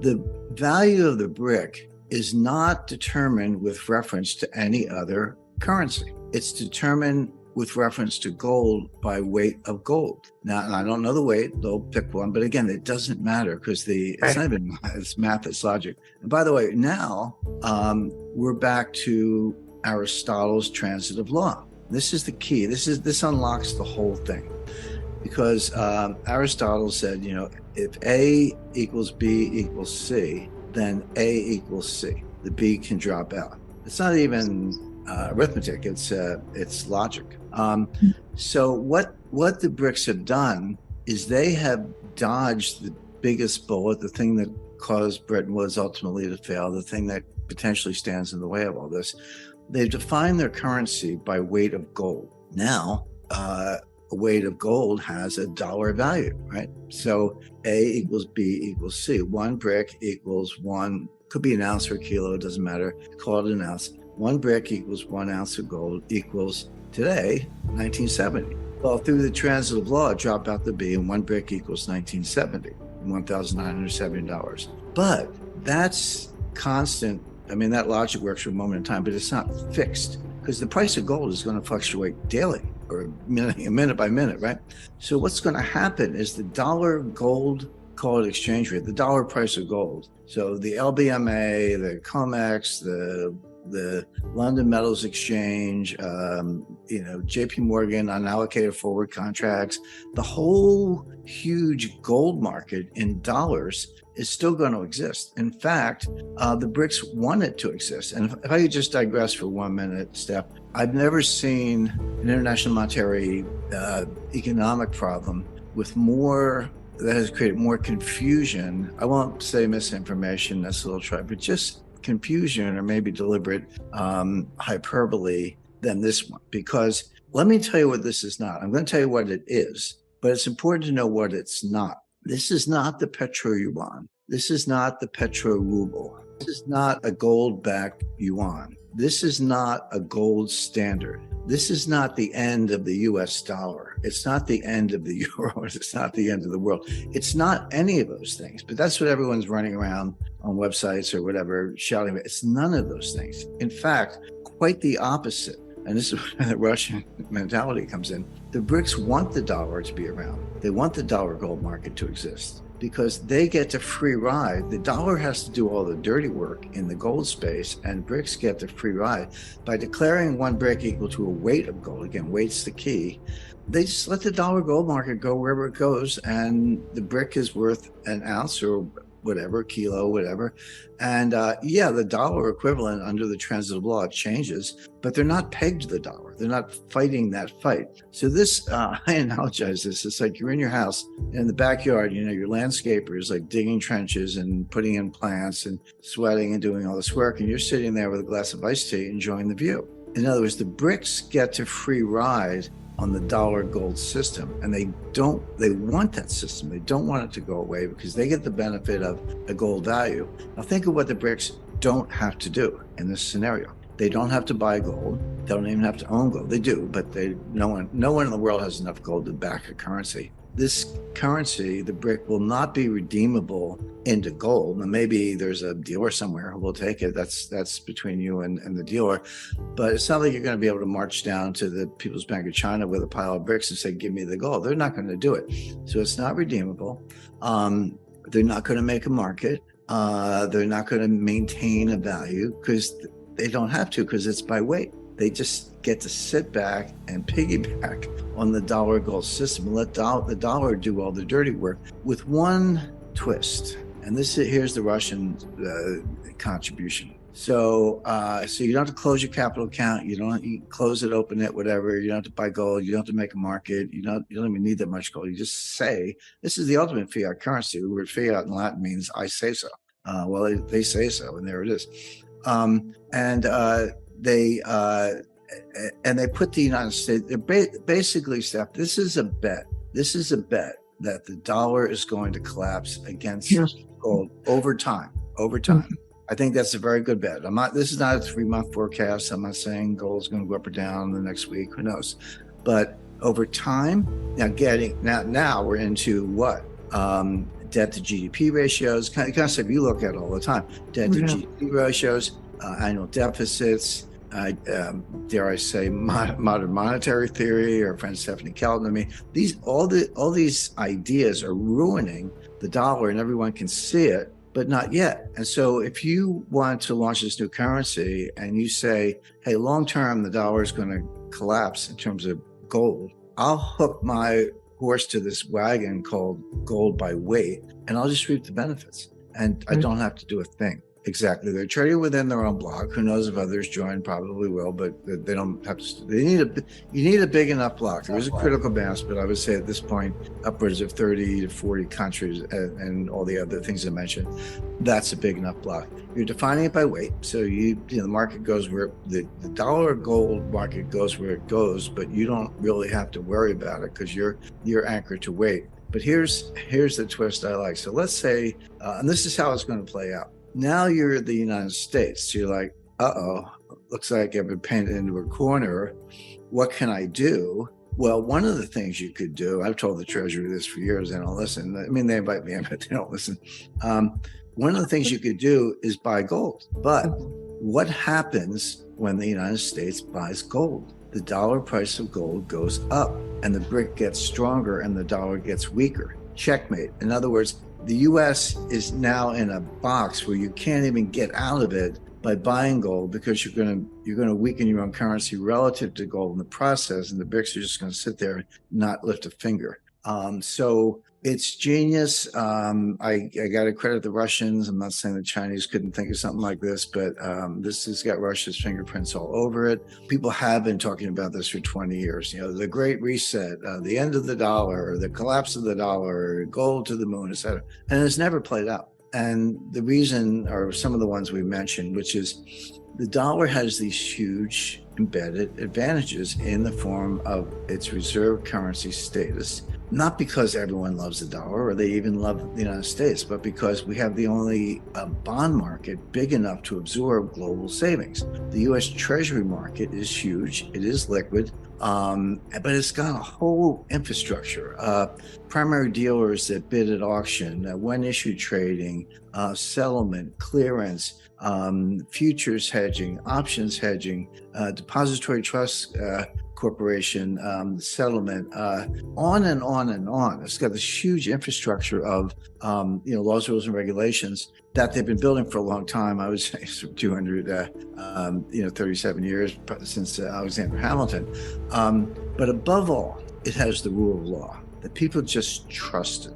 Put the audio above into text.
the value of the brick is not determined with reference to any other currency. It's determined with reference to gold by weight of gold. Now, I don't know the weight, they'll pick one, but again, it doesn't matter because it's not even, it's math, it's logic. And by the way, now we're back to Aristotle's transitive law. This is the key. This unlocks the whole thing, because Aristotle said, if A equals B equals C, then A equals C. The B can drop out. It's not even arithmetic, it's logic. So what the BRICS have done is they have dodged the biggest bullet, the thing that caused Bretton Woods ultimately to fail, the thing that potentially stands in the way of all this. They've defined their currency by weight of gold. Now, a weight of gold has a dollar value, right? So A equals B equals C. One brick equals one, could be an ounce or a kilo, it doesn't matter, call it an ounce. One brick equals 1 ounce of gold equals, today, 1970. Well, through the transitive law, it dropped out the B, and one brick equals 1970, $1,970. But that's constant. I mean, that logic works for a moment in time, but it's not fixed, because the price of gold is going to fluctuate daily or minute by minute, right? So what's going to happen is the dollar gold, call it exchange rate, the dollar price of gold. So the LBMA, the COMEX, the London Metals Exchange, JP Morgan unallocated forward contracts, the whole huge gold market in dollars is still going to exist. In fact, the BRICS want it to exist. And if I could just digress for 1 minute, Steph, I've never seen an international monetary economic problem with more, that has created more confusion. I won't say misinformation, that's a little try, but just confusion or maybe deliberate hyperbole than this one. Because let me tell you what this is not. I'm going to tell you what it is, but it's important to know what it's not. This is not the petro yuan. This is not the petro ruble. This is not a gold-backed yuan. This is not a gold standard. This is not the end of the US dollar. It's not the end of the euro. It's not the end of the world. It's not any of those things, but that's what everyone's running around on websites or whatever shouting about. It's none of those things. In fact, quite the opposite. And this is where the Russian mentality comes in. The BRICS want the dollar to be around. They want the dollar gold market to exist because they get the free ride. The dollar has to do all the dirty work in the gold space, and BRICS get the free ride. By declaring one brick equal to a weight of gold, again, weight's the key, they just let the dollar gold market go wherever it goes, and the brick is worth an ounce or whatever, kilo, whatever. And the dollar equivalent under the transitive law changes, but they're not pegged to the dollar. They're not fighting that fight. So this, I analogize this, it's like you're in your house, in the backyard, your landscaper is like digging trenches and putting in plants and sweating and doing all this work, and you're sitting there with a glass of iced tea enjoying the view. In other words, the BRICS get to free ride on the dollar gold system, and they want that system. They don't want it to go away because they get the benefit of a gold value. Now think of what the BRICS don't have to do in this scenario. They don't have to buy gold. They don't even have to own gold. They do, but no one in the world has enough gold to back a currency. This currency, the BRIC, will not be redeemable into gold. And maybe there's a dealer somewhere who will take it. That's between you and the dealer. But it's not like you're going to be able to march down to the People's Bank of China with a pile of bricks and say, give me the gold. They're not going to do it. So it's not redeemable. They're not going to make a market. They're not going to maintain a value because they don't have to, because it's by weight. They just get to sit back and piggyback on the dollar gold system and let the dollar do all the dirty work, with one twist. And here's the Russian contribution. So you don't have to close your capital account. You can close it, open it, whatever. You don't have to buy gold. You don't have to make a market. You don't even need that much gold. You just say, this is the ultimate fiat currency. The word fiat in Latin means I say so. Well, they say so, and there it is. They put the United States, they're basically, Steph, this is a bet that the dollar is going to collapse against gold over time. I think that's a very good bet. This is not a 3-month forecast. I'm not saying gold is going to go up or down the next week, who knows? But over time, now we're into what? debt to GDP ratios, kind of stuff you look at all the time, debt to GDP ratios, annual deficits, dare I say, modern monetary theory, our friend Stephanie Kelton. I mean, all these ideas are ruining the dollar, and everyone can see it, but not yet. And so if you want to launch this new currency and you say, hey, long term, the dollar is going to collapse in terms of gold, I'll hook my horse to this wagon called gold by weight, and I'll just reap the benefits. And I don't have to do a thing. Exactly. They're trading within their own block. Who knows if others join? Probably will, but they don't have to. You need a big enough block. There is a critical mass, but I would say at this point, upwards of 30 to 40 countries and all the other things I mentioned, that's a big enough block. You're defining it by weight. So the market goes where the dollar gold market goes where it goes, but you don't really have to worry about it because you're anchored to weight. But here's the twist I like. So let's say, and this is how it's going to play out. Now you're the United States. So you're like, looks like I've been painted into a corner. What can I do? Well, one of the things you could do, I've told the Treasury this for years, they don't listen. I mean, they invite me in, but they don't listen. One of the things you could do is buy gold. But what happens when the United States buys gold? The dollar price of gold goes up and the brick gets stronger and the dollar gets weaker. Checkmate. In other words, the U.S. is now in a box where you can't even get out of it by buying gold because you're going to weaken your own currency relative to gold in the process, and the BRICS are just going to sit there and not lift a finger. So it's genius. I got to credit the Russians. I'm not saying the Chinese couldn't think of something like this, but this has got Russia's fingerprints all over it. People have been talking about this for 20 years. The Great Reset, the end of the dollar, the collapse of the dollar, gold to the moon, et cetera. And it's never played out. And the reason are some of the ones we mentioned, which is the dollar has these huge embedded advantages in the form of its reserve currency status, not because everyone loves the dollar or they even love the United States, but because we have the only bond market big enough to absorb global savings. The U.S. Treasury market is huge. It is liquid, but it's got a whole infrastructure. Primary dealers that bid at auction, when issue trading, settlement, clearance, futures hedging, options hedging, depository trust corporation, settlement, on and on and on. It's got this huge infrastructure of laws, rules, and regulations that they've been building for a long time. I would say 237 years since Alexander Hamilton. But above all, it has the rule of law that people just trust it.